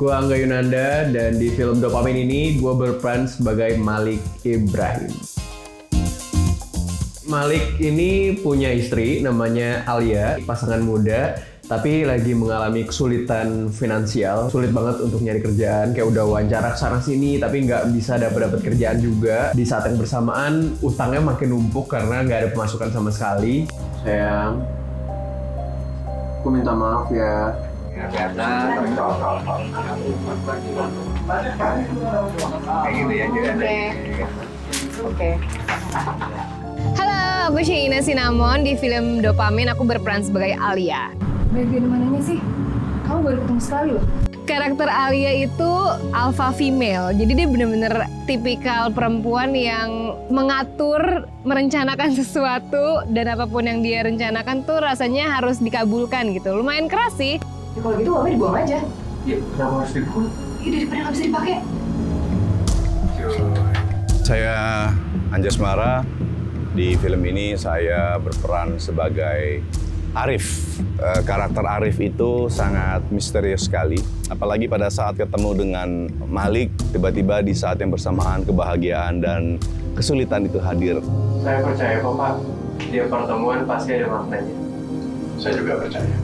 Gue Angga Yunanda dan di film Dopamin ini gue berperan sebagai Malik Ibrahim. Malik ini punya istri namanya Alia, pasangan muda, tapi lagi mengalami kesulitan finansial. Sulit banget untuk nyari kerjaan, kayak udah wawancara kesana sini tapi nggak bisa dapat kerjaan juga. Di saat yang bersamaan utangnya makin numpuk karena nggak ada pemasukan sama sekali. Sayang, aku minta maaf ya. Karena kayak gitu ya. Oke. Halo, aku Sheina Sinamon. Di film Dopamin aku berperan sebagai Alia. Bagian mananya sih? Kamu baru ketemu sekali loh. Karakter Alia itu alpha female, jadi dia bener-bener tipikal perempuan yang mengatur, merencanakan sesuatu, dan apapun yang dia rencanakan tuh rasanya harus dikabulkan gitu. Lumayan keras sih. Ya, kalau gitu uangnya dibuang aja. Ya, kenapa harus dibuang? Iya, daripada nggak bisa dipakai. Saya Anjas Mara. Di film ini saya berperan sebagai Arif. Karakter Arif itu sangat misterius sekali. Apalagi pada saat ketemu dengan Malik, tiba-tiba di saat yang bersamaan kebahagiaan dan kesulitan itu hadir. Saya percaya kok Pak, tiap pertemuan pasti ada maknanya. Saya juga percaya.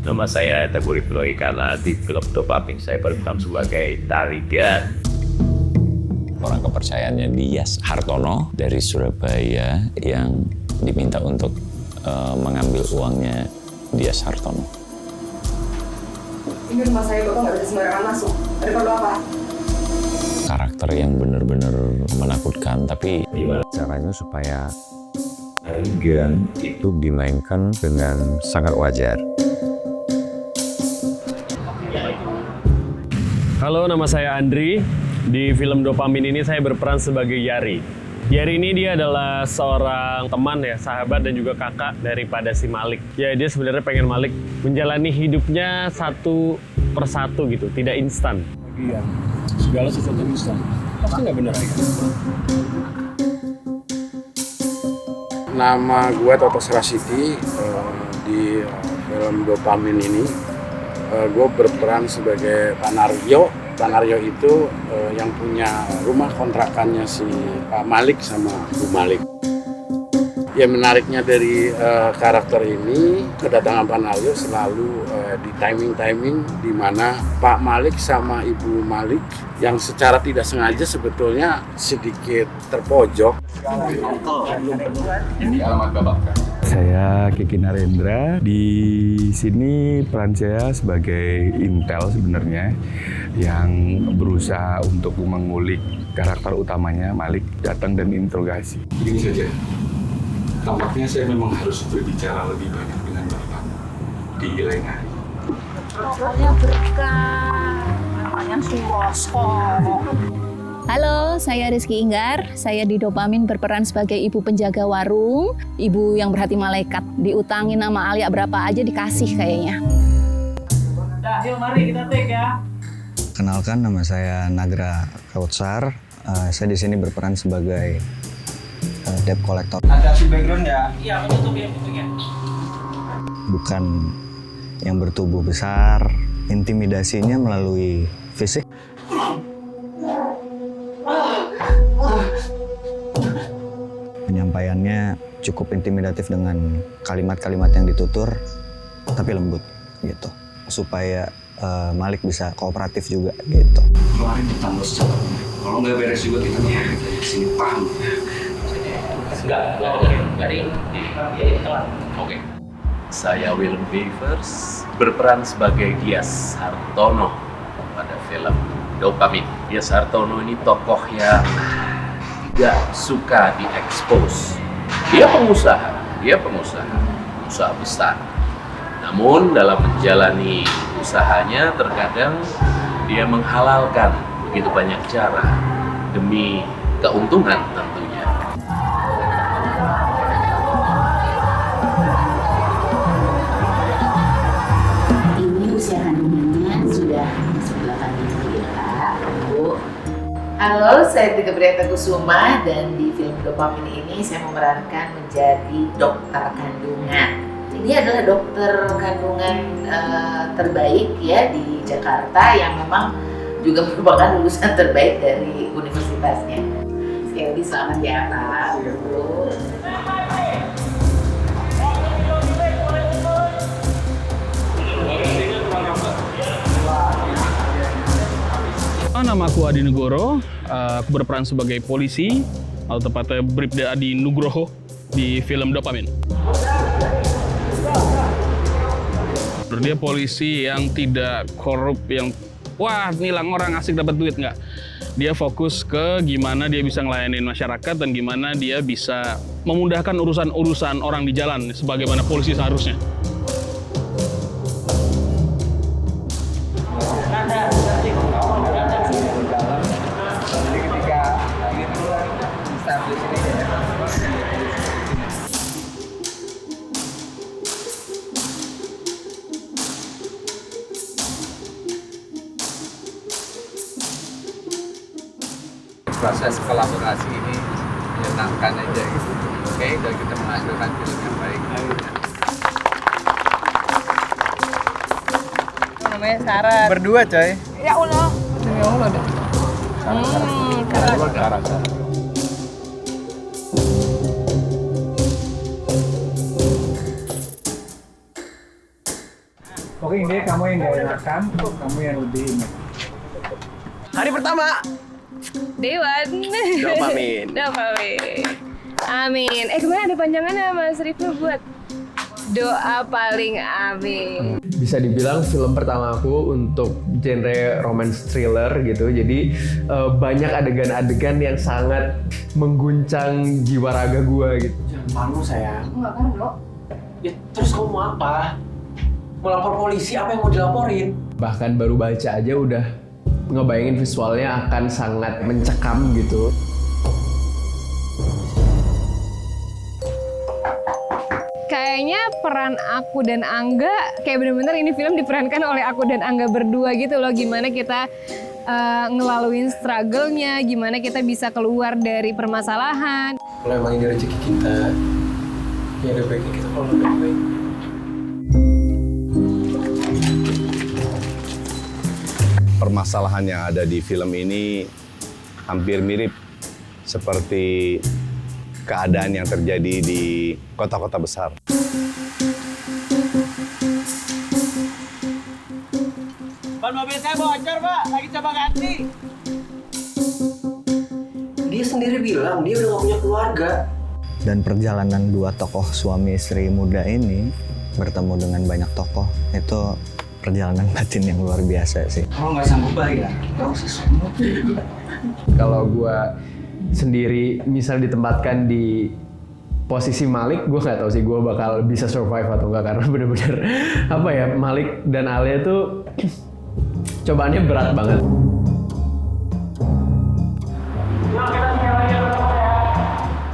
Nama saya Teguh Rifloi karena di film Dopamin saya berperan sebagai Tarigan. Orang kepercayaannya Dias Hartono dari Surabaya yang diminta untuk mengambil uangnya Dias Hartono. Ini rumah saya, Bapak nggak bisa sembarangan masuk. Ada perlu apa? Karakter yang benar-benar menakutkan, tapi gimana caranya supaya Tarigan itu dimainkan dengan sangat wajar. Halo, nama saya Andri. Di film Dopamin ini saya berperan sebagai Yari. Yari ini dia adalah seorang teman ya, sahabat dan juga kakak daripada si Malik. Ya, dia sebenarnya pengen Malik menjalani hidupnya satu persatu gitu, tidak instan. Iya, segala sesuatu instan. Pasti nggak benar ya? Nama gue Totos Rasidi. Di film Dopamin ini gue berperan sebagai Panario. Panario itu yang punya rumah kontrakannya si Pak Malik sama Bu Malik. Ya, menariknya dari karakter ini, kedatangan Panario selalu di timing di mana Pak Malik sama Ibu Malik yang secara tidak sengaja sebetulnya sedikit terpojok. Ini alamat Bapak. Saya Kiki Narendra. Di sini peran saya sebagai intel sebenarnya yang berusaha untuk mengulik karakter utamanya Malik, datang dan interogasi. Begini saja, tampaknya saya memang harus berbicara lebih banyak dengan Bapak di lain hari. Pokoknya berkah, namanya Surosko. Halo, saya Rizky Inggar. Saya di Dopamin berperan sebagai ibu penjaga warung, ibu yang berhati malaikat. Diutangin nama Alia berapa aja dikasih kayaknya. Nah, yuk mari kita take ya. Kenalkan, nama saya Nagra Kautsar. Saya di sini berperan sebagai debt collector. Ada si background ya? Iya, menutup ya pintunya. Bukan yang bertubuh besar, intimidasinya melalui fisik. Penyampaiannya cukup intimidatif dengan kalimat-kalimat yang ditutur, tapi lembut gitu, supaya Malik bisa kooperatif juga gitu. Keluarin utang lo secara benar. Kalau nggak beres juga kita bakal di sini, paham? Oke. Saya Willem Bevers berperan sebagai Dias Hartono pada film Dopamin. Dias Hartono ini tokoh yang tidak suka diekspos. Dia pengusaha besar. Namun dalam menjalani usahanya terkadang dia menghalalkan begitu banyak cara demi keuntungan tentunya. Ini usia kandungannya sudah masuk 8 minggu ya Kak, Bu. Halo, saya Tiga Priata Kusuma dan di film Dopamin ini saya memerankan menjadi dokter kandungan. Ini adalah dokter kandungan terbaik ya di Jakarta yang memang juga merupakan lulusan terbaik dari universitasnya. Sekali lagi selamat ya Pak. Nama aku Adi Nugroho, aku berperan sebagai polisi, atau tepatnya Bribda Adi Nugroho di film Dopamin. Dia polisi yang tidak korup, yang wah nilang orang asik dapat duit, nggak. Dia fokus ke gimana dia bisa ngelayanin masyarakat dan gimana dia bisa memudahkan urusan-urusan orang di jalan sebagaimana polisi seharusnya. Proses kolaborasi ini menyenangkan aja gitu. Oke, dan kita menghasilkan film yang baik. Namanya Sarah. Berdua coy. Ya Allah. Ya Allah dah. Sarah. Oke, ini kamu yang gak enakan, kamu yang lebih ingat. Hari pertama. Dewan. Dopamin. Dopamin. Amin. Kemarin ada panjangannya Mas Rifnu buat doa paling amin. Bisa dibilang film pertama aku untuk genre romance thriller gitu. Jadi banyak adegan-adegan yang sangat mengguncang jiwa raga gue gitu. Jangan malu sayang. Enggak kan, Bro? Ya terus kamu mau apa? Mau lapor polisi, apa yang mau dilaporin? Bahkan baru baca aja udah ngebayangin visualnya akan sangat mencekam gitu. Kayaknya peran aku dan Angga kayak bener-bener ini film diperankan oleh aku dan Angga berdua gitu loh. Gimana kita ngelaluin struggle-nya, gimana kita bisa keluar dari permasalahan. Kalau emang ini rezeki kita, ya ada baiknya kita kalau baik-baik. Permasalahan yang ada di film ini hampir mirip seperti keadaan yang terjadi di kota-kota besar. Ban mobil saya bocor, Pak. Lagi coba ganti. Dia sendiri bilang dia udah gak punya keluarga. Dan perjalanan dua tokoh suami istri muda ini bertemu dengan banyak tokoh, itu perjalanan batin yang luar biasa sih. Kalau nggak sanggup bayar, nggak usah sombong. Kalau gue sendiri misal ditempatkan di posisi Malik, gue nggak tahu sih gue bakal bisa survive atau enggak, karena bener-bener apa ya, Malik dan Alia tuh cobaannya berat banget.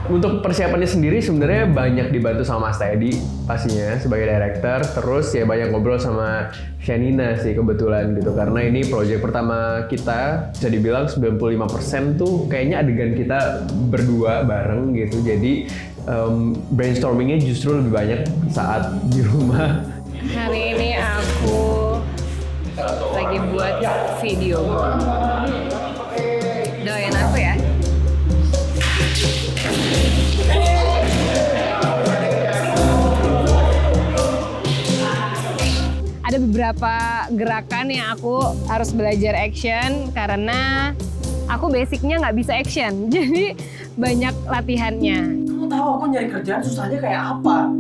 Untuk persiapannya sendiri sebenarnya banyak dibantu sama Mas Teddy pastinya sebagai director, terus ya banyak ngobrol sama Shanina sih kebetulan gitu, karena ini proyek pertama kita, bisa dibilang 95% tuh kayaknya adegan kita berdua bareng gitu, jadi brainstormingnya justru lebih banyak saat di rumah. Hari ini aku lagi buat video. Doain aku ya. Ada beberapa gerakan yang aku harus belajar action karena aku basicnya nggak bisa action, jadi banyak latihannya. Kamu tahu aku nyari kerjaan susahnya kayak apa?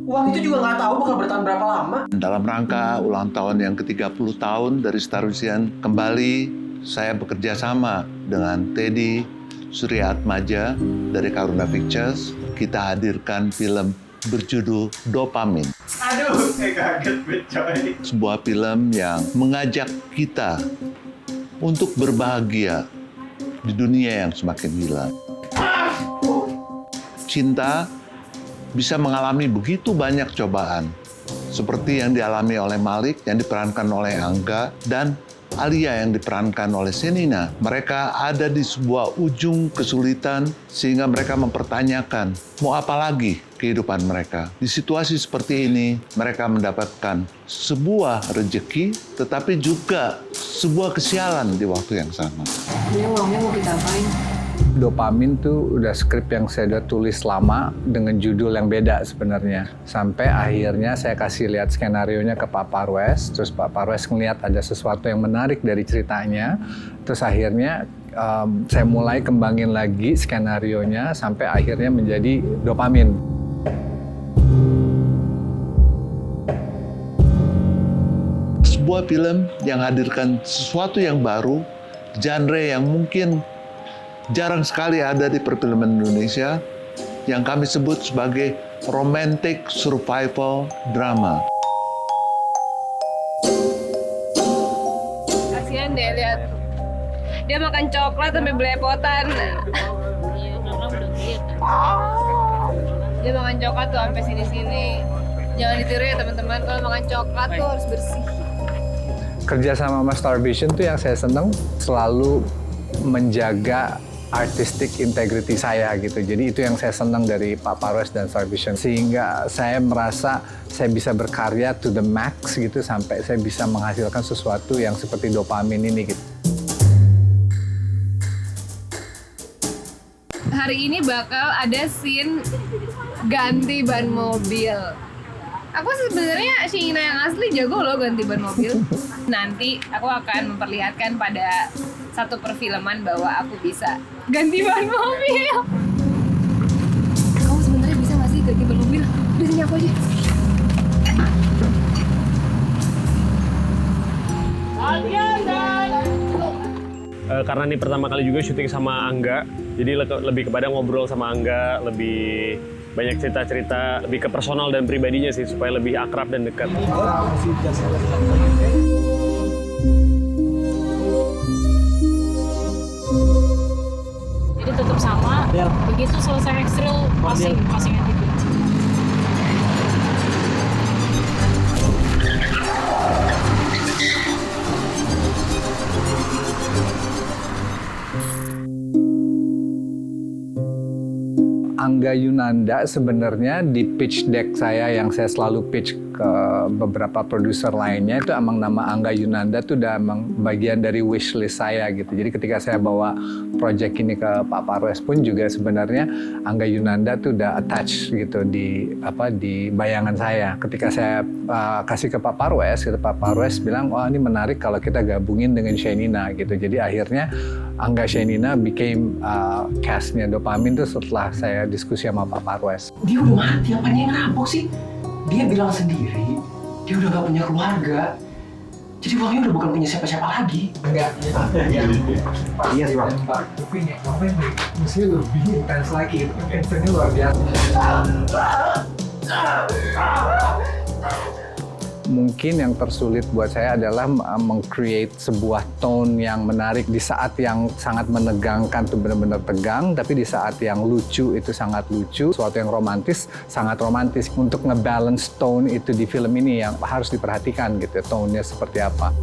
Uang itu juga nggak tahu bakal bertahan berapa lama. Dalam rangka ulang tahun yang ke-30 tahun dari Star Wisian, kembali saya bekerja sama dengan Teddy Suryaatmaja dari Karuna Pictures. Kita hadirkan film berjudul Dopamin. Aduh, saya kaget coy. Sebuah film yang mengajak kita untuk berbahagia di dunia yang semakin hilang. Cinta bisa mengalami begitu banyak cobaan, seperti yang dialami oleh Malik yang diperankan oleh Angga dan Alia yang diperankan oleh Shanina. Mereka ada di sebuah ujung kesulitan sehingga mereka mempertanyakan, mau apa lagi kehidupan mereka. Di situasi seperti ini, mereka mendapatkan sebuah rezeki, tetapi juga sebuah kesialan di waktu yang sama. Ini uangnya mau kita apain? Dopamin tuh udah skrip yang saya udah tulis lama dengan judul yang beda sebenarnya. Sampai akhirnya saya kasih lihat skenarionya ke Pak Parwes, terus Pak Parwes ngeliat ada sesuatu yang menarik dari ceritanya, terus akhirnya saya mulai kembangin lagi skenarionya sampai akhirnya menjadi Dopamin. Sebuah film yang hadirkan sesuatu yang baru, genre yang mungkin jarang sekali ada di perfilman Indonesia, yang kami sebut sebagai romantic survival drama. Kasihan deh lihat. Dia makan coklat sampai belepotan. Dia makan coklat tuh sampai sini-sini. Jangan ditiru ya teman-teman, kalau makan coklat tuh harus bersih. Kerja sama Mas Starvision tuh yang saya seneng selalu menjaga artistic integrity saya gitu. Jadi itu yang saya senang dari Pak Parwes dan Starvision. Sehingga saya merasa saya bisa berkarya to the max gitu sampai saya bisa menghasilkan sesuatu yang seperti Dopamin ini gitu. Hari ini bakal ada scene ganti ban mobil. Aku sebenarnya Sheina yang asli jago loh ganti ban mobil. Nanti aku akan memperlihatkan pada satu perfilman bahwa aku bisa ganti ban mobil. Kamu sebenarnya bisa nggak sih ganti ban mobil? Udah sini aku aja. Karena ini pertama kali juga syuting sama Angga, jadi lebih kepada ngobrol sama Angga, lebih banyak cerita-cerita, lebih ke personal dan pribadinya sih, supaya lebih akrab dan dekat. Jadi tetap sama, begitu selesai ekstril, passing attitude. Angga Yunanda sebenarnya di pitch deck saya yang saya selalu pitch ke beberapa produser lainnya itu emang nama Angga Yunanda tuh udah emang bagian dari wishlist saya gitu. Jadi ketika saya bawa project ini ke Pak Parwes pun juga sebenarnya Angga Yunanda tuh udah attach gitu di bayangan saya. Ketika saya kasih ke Pak Parwes, gitu, Pak Parwes bilang, wah ini menarik kalau kita gabungin dengan Sheina gitu. Jadi akhirnya Angga Sheina became cast-nya Dopamin tuh setelah saya diskusi sama Pak Parwes. Dia udah mati, apanya yang ngerampok sih? Dia bilang sendiri, dia udah gak punya keluarga. Jadi uangnya udah bukan punya siapa-siapa lagi. Enggak. Iya sih, Bang. Tapi ini ngapain nih? Mesti lebih intens lagi. Intensnya luar biasa. Mungkin yang tersulit buat saya adalah meng-create sebuah tone yang menarik di saat yang sangat menegangkan tuh benar-benar tegang, tapi di saat yang lucu itu sangat lucu, sesuatu yang romantis sangat romantis. Untuk nge-balance tone itu di film ini yang harus diperhatikan gitu, tone-nya seperti apa.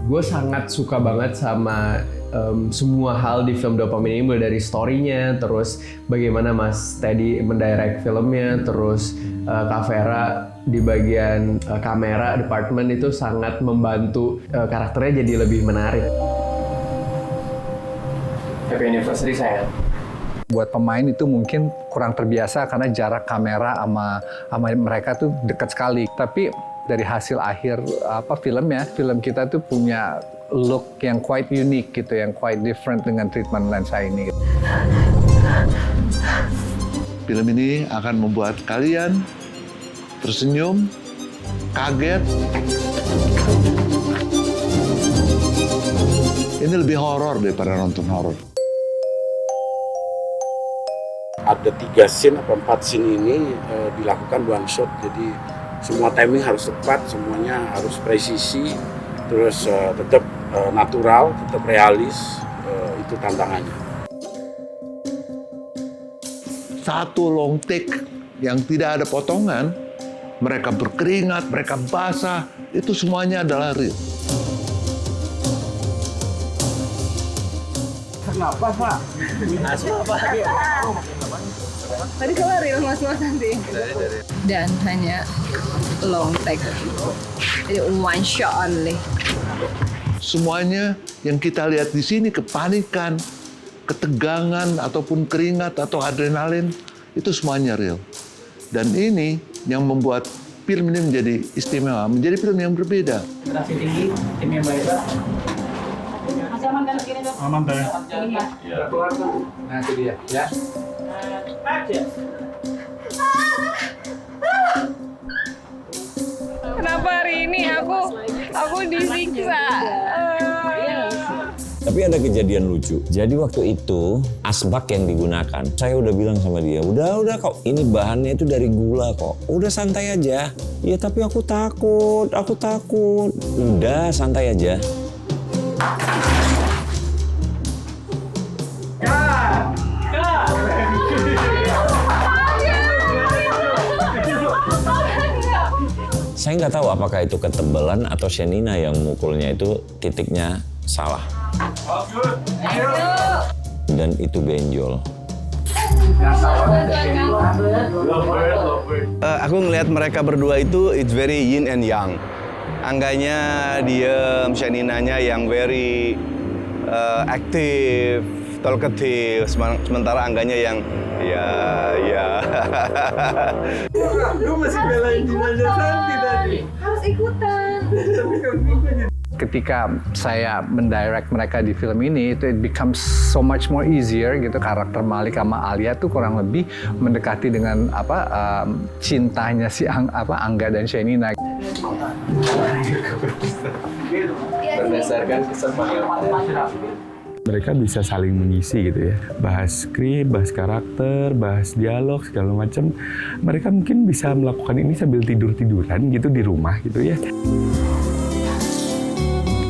Gue sangat suka banget sama semua hal di film Dopamin ini, mulai dari story-nya, terus bagaimana Mas Teddy mendirect filmnya, terus Kak Vera di bagian kamera department itu sangat membantu karakternya jadi lebih menarik. Happy anniversary sayang. Buat pemain itu mungkin kurang terbiasa karena jarak kamera sama mereka tuh dekat sekali. Tapi dari hasil akhir film kita tuh punya look yang quite unique gitu, yang quite different dengan treatment lensa ini. Film ini akan membuat kalian tersenyum, kaget. Ini lebih horor daripada nonton horor. Ada 3 scene atau 4 scene ini dilakukan one shot, jadi semua timing harus tepat, semuanya harus presisi, terus tetap natural, tetap realis, itu tantangannya. Satu long take yang tidak ada potongan, mereka berkeringat, mereka basah, itu semuanya adalah real. Kenapa, Pak? Kenapa? Tadi soalnya real mas-masan sih. Dan hanya long take. Jadi one shot only. Semuanya yang kita lihat di sini, kepanikan, ketegangan, ataupun keringat atau adrenalin, itu semuanya real. Dan ini yang membuat film ini menjadi istimewa, menjadi film yang berbeda. Terasi tinggi, tim yang baik. Masih aman kan begini dok? Aman deh. Iya. Nah itu dia, ya. Kenapa hari ini aku disiksa? Tapi ada kejadian lucu. Jadi waktu itu asbak yang digunakan, saya udah bilang sama dia, udah kok ini bahannya itu dari gula kok. Udah santai aja. Ya tapi aku takut. Udah santai aja. Saya nggak tahu apakah itu ketebalan atau Shenina yang mukulnya itu titiknya salah. Dan itu benjol. Aku ngelihat mereka berdua itu it's very yin and yang. Angganya diem, Sheninanya yang very aktif, talkative, sementara Angganya yang ya. Gue masih belain Dina Santi tadi. Harus ikutan. Ketika saya mendirect mereka di film ini, itu it becomes so much more easier gitu. Karakter Malik sama Alia tuh kurang lebih mendekati dengan cintanya si Angga dan Shenina. Berdasarkan kesempatan. Mereka bisa saling mengisi gitu ya. Bahas skrip, bahas karakter, bahas dialog, segala macam. Mereka mungkin bisa melakukan ini sambil tidur-tiduran gitu di rumah gitu ya.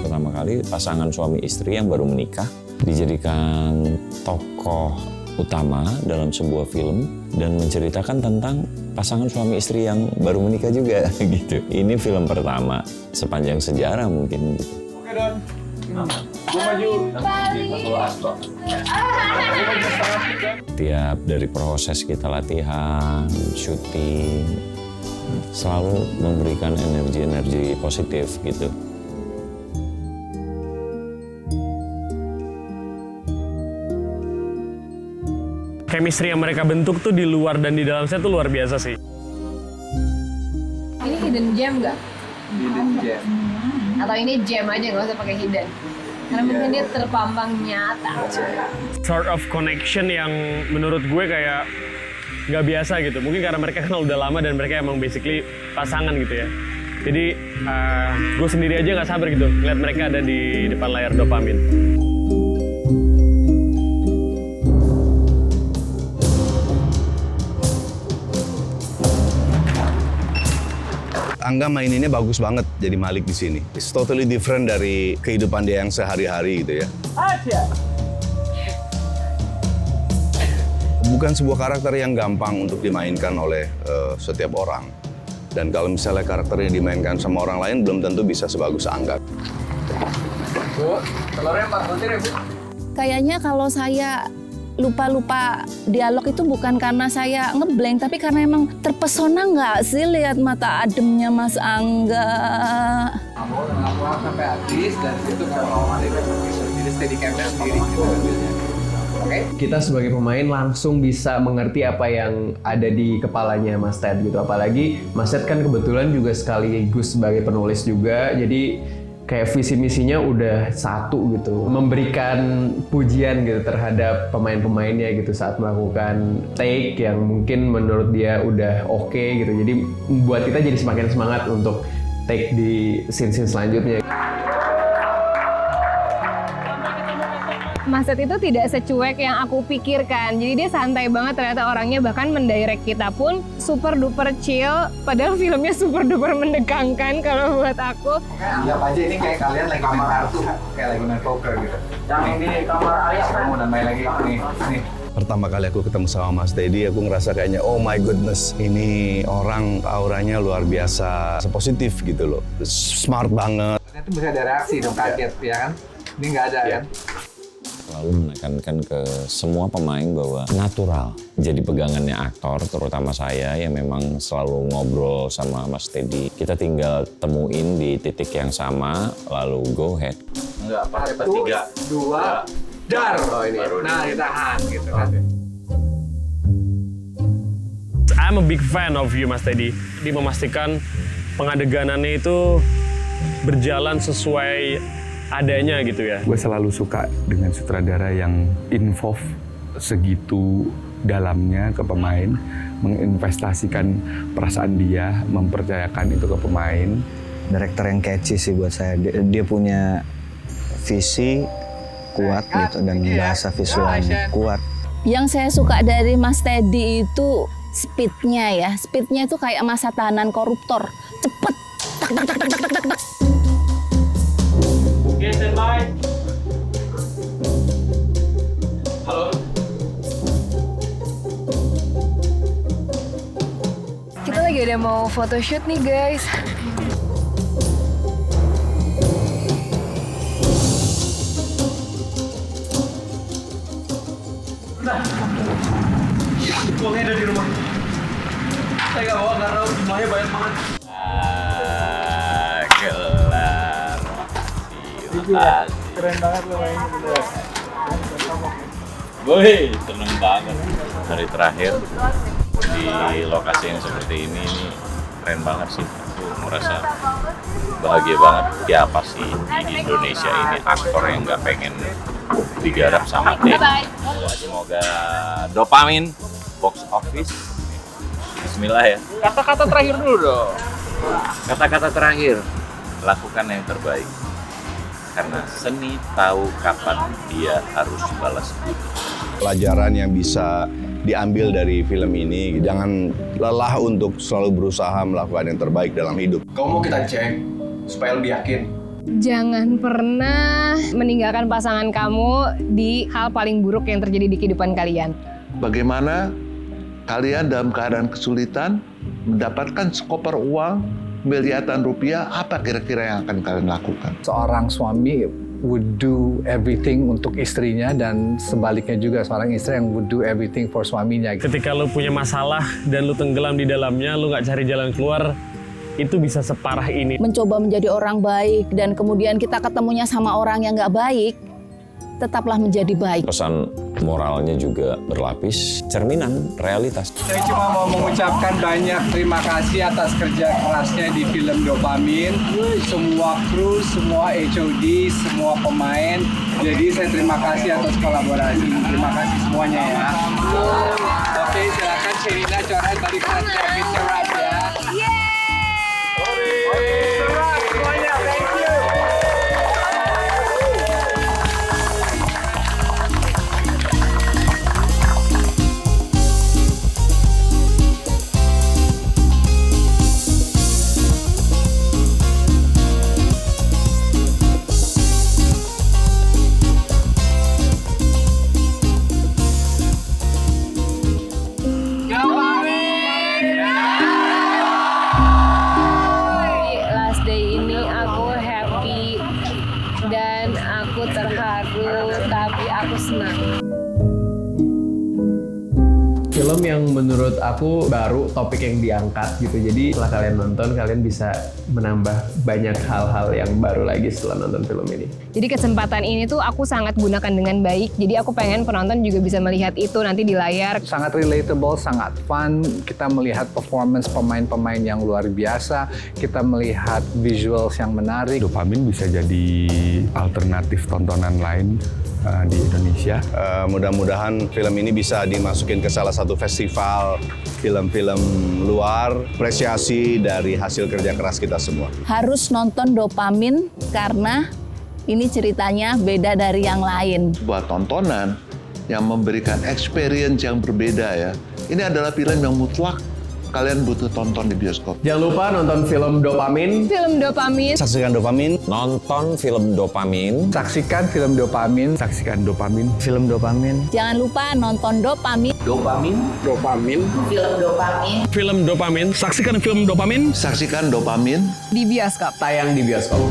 Pertama kali pasangan suami istri yang baru menikah dijadikan tokoh utama dalam sebuah film dan menceritakan tentang pasangan suami istri yang baru menikah juga gitu. Ini film pertama sepanjang sejarah mungkin gitu. Oke Don. Gue maju. Tiap dari proses kita latihan, syuting, selalu memberikan energi-energi positif gitu. Chemistry yang mereka bentuk tuh di luar dan di dalam set tuh luar biasa sih. Ini hidden gem nggak? Hidden gem. Atau ini gem aja nggak usah pakai hidden? Karena mungkin dia terpampang nyata. Sort of connection yang menurut gue kayak nggak biasa gitu. Mungkin karena mereka kenal udah lama dan mereka emang basically pasangan gitu ya. Jadi gue sendiri aja nggak sabar gitu ngeliat mereka ada di depan layar Dopamin. Angga maininnya bagus banget jadi Malik di sini. It's totally different dari kehidupan dia yang sehari-hari gitu ya. Bukan sebuah karakter yang gampang untuk dimainkan oleh setiap orang. Dan kalau misalnya karakternya dimainkan sama orang lain, belum tentu bisa sebagus Angga. Bu, telurnya 4 butir ya Bu? Kayaknya kalau saya lupa-lupa dialog itu bukan karena saya ngeblank, tapi karena emang terpesona nggak sih lihat mata ademnya Mas Angga. Kamu sampai habis dan itu kalau ada jadi steady camera sendiri gitu. Oke. Kita sebagai pemain langsung bisa mengerti apa yang ada di kepalanya Mas Ted gitu. Apalagi Mas Ted kan kebetulan juga sekaligus sebagai penulis juga, jadi kayak visi misinya udah satu gitu, memberikan pujian gitu terhadap pemain-pemainnya gitu saat melakukan take yang mungkin menurut dia udah oke gitu. Jadi buat kita jadi semakin semangat untuk take di scene-scene selanjutnya. Mas Ted itu tidak secuek yang aku pikirkan. Jadi dia santai banget ternyata orangnya, bahkan mendirect kita pun super duper chill. Padahal filmnya super duper mendegangkan kalau buat aku. Anggap aja ini kayak kalian lagi main kartu, kayak lagi main poker gitu. Yang di kamar Alia kan? Mau main lagi nih. Pertama kali aku ketemu sama Mas Teddy, aku ngerasa kayaknya oh my goodness, ini orang auranya luar biasa, positif gitu loh, smart banget. Ternyata bisa ada reaksi dong, kaget ya kan? Ini nggak ada kan? selalu menekankan ke semua pemain bahwa natural. Jadi pegangannya aktor, terutama saya yang memang selalu ngobrol sama Mas Teddy. Kita tinggal temuin di titik yang sama, lalu go ahead. Enggak, apa 3, 2, dar. Oh ini. Nah, ditahan gitu kan. I'm a big fan of you, Mas Teddy. Dia memastikan pengadeganannya itu berjalan sesuai adanya gitu ya. Gue selalu suka dengan sutradara yang involve segitu dalamnya ke pemain, menginvestasikan perasaan dia, mempercayakan itu ke pemain. Direktur yang catchy sih buat saya. Dia punya visi kuat gitu dan bahasa visualnya kuat. Yang saya suka dari Mas Teddy itu speednya ya. Speednya itu kayak masa tahanan koruptor. Cepet. Tak, tak, tak, tak, tak, tak, tak. Oke, standby. Halo. Kita lagi ada mau photoshoot nih guys. Nah, uangnya ada di rumah. Saya nggak bawa karena jumlahnya banyak banget. Kelar. Keren banget lo mainnya bener. Woi, seneng banget. Hari terakhir di lokasi yang seperti ini keren banget sih. Aku merasa bahagia banget. Siapa sih di Indonesia ini aktor yang nggak pengen digarap sama Teddy. Semoga dopamin box office. Bismillah ya. Kata-kata terakhir dulu dong. Kata-kata terakhir, lakukan yang terbaik. Karena seni tahu kapan dia harus balas budi. Pelajaran yang bisa diambil dari film ini, jangan lelah untuk selalu berusaha melakukan yang terbaik dalam hidup. Kamu mau kita cek supaya lebih yakin. Jangan pernah meninggalkan pasangan kamu di hal paling buruk yang terjadi di kehidupan kalian. Bagaimana kalian dalam keadaan kesulitan mendapatkan sekoper uang miliaran rupiah, apa kira-kira yang akan kalian lakukan? Seorang suami would do everything untuk istrinya dan sebaliknya juga seorang istri yang would do everything for suaminya. Ketika lu punya masalah dan lu tenggelam di dalamnya, lu nggak cari jalan keluar, itu bisa separah ini. Mencoba menjadi orang baik dan kemudian kita ketemunya sama orang yang nggak baik, tetaplah menjadi baik. Pesan moralnya juga berlapis, cerminan realitas. Saya cuma mau mengucapkan banyak terima kasih atas kerja kerasnya di film Dopamin. Semua kru, semua HOD, semua pemain. Jadi saya terima kasih atas kolaborasi. Terima kasih semuanya ya. Oke, silakan Sherina coret tadi kerasnya Mr. Rap ya. Mr. Rap semuanya, thank you. terharu, tapi aku senang. Film yang menurut aku baru, topik yang diangkat gitu. Jadi setelah kalian nonton, kalian bisa menambah banyak hal-hal yang baru lagi setelah nonton film ini. Jadi kesempatan ini tuh aku sangat gunakan dengan baik. Jadi aku pengen penonton juga bisa melihat itu nanti di layar. Sangat relatable, sangat fun. Kita melihat performance pemain-pemain yang luar biasa. Kita melihat visuals yang menarik. Dopamin bisa jadi alternatif tontonan lain di Indonesia. Mudah-mudahan film ini bisa dimasukin ke salah satu festival film-film luar, apresiasi dari hasil kerja keras kita semua. Harus nonton Dopamin karena ini ceritanya beda dari yang lain. Buat tontonan yang memberikan experience yang berbeda ya. Ini adalah film yang mutlak kalian butuh tonton di bioskop. Jangan lupa nonton film Dopamin. Film Dopamin. Saksikan Dopamin. Nonton film Dopamin. Saksikan film Dopamin. Saksikan Dopamin. Film Dopamin. Jangan lupa nonton Dopamin. Dopamin. Dopamin. Film Dopamin. Film Dopamin. Saksikan film Dopamin. Saksikan Dopamin. Di bioskop. Tayang di bioskop.